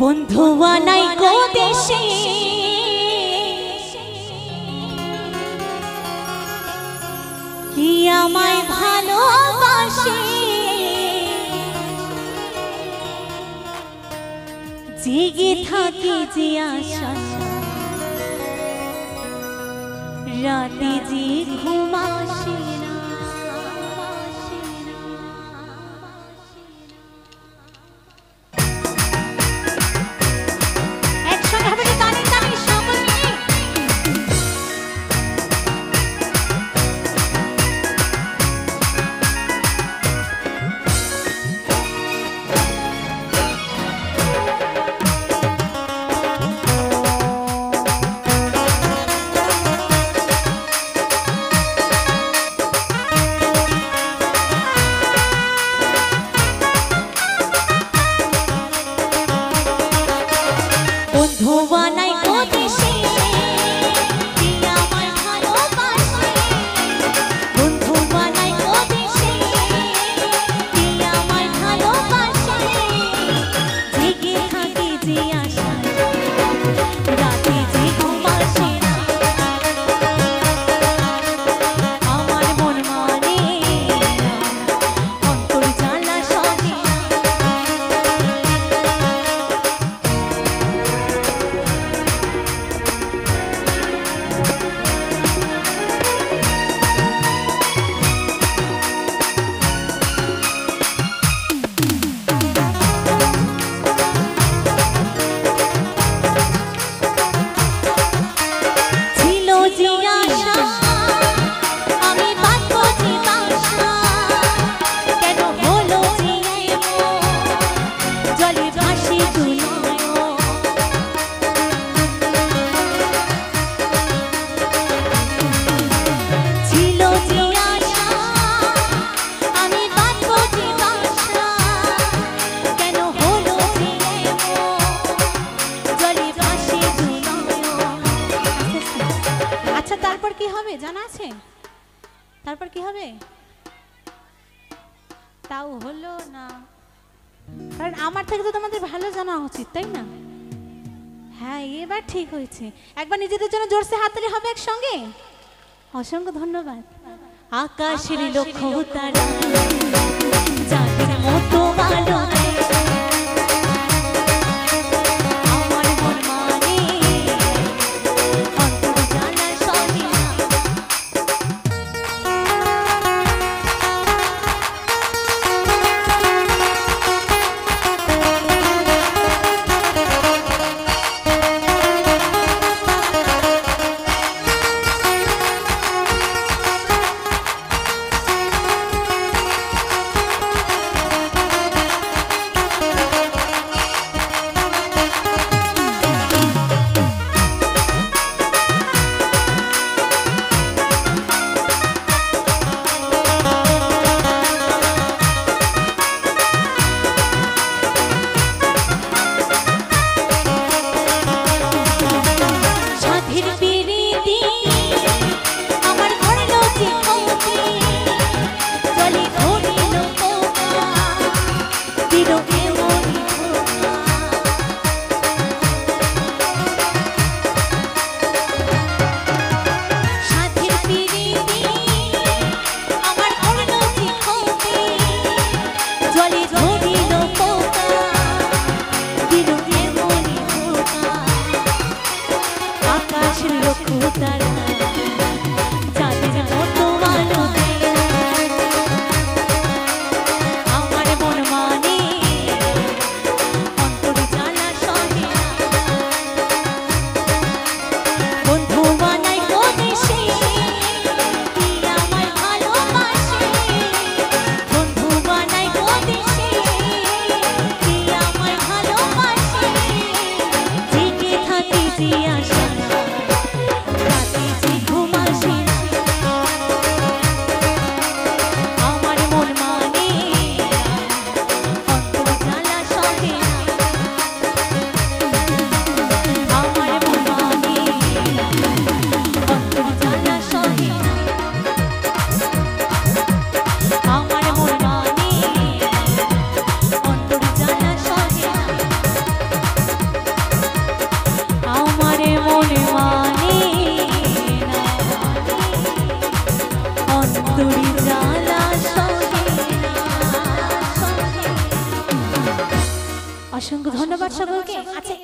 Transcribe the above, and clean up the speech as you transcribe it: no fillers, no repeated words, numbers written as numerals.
বন্ধু আনাই কো দেশে কি আমায় ভালোবাসে জেগে থাকি যে আশা রাতে যে ঘুম আসে না। জানা আছে তারপর কি হবে তাও হলো না, কারণ আমার থেকে তো তোমাদের ভালো জানা উচিত, তাই না? হ্যাঁ, এবার ঠিক হয়েছে। একবার নিজেদের জন্য জোরসে হাততালি হবে একসঙ্গে। অসংখ্য ধন্যবাদ। আকাশের লক্ষ্য তারা যাদের মতো ভালো অসংখ্য ধন্যবাদ সকলকে। আচ্ছা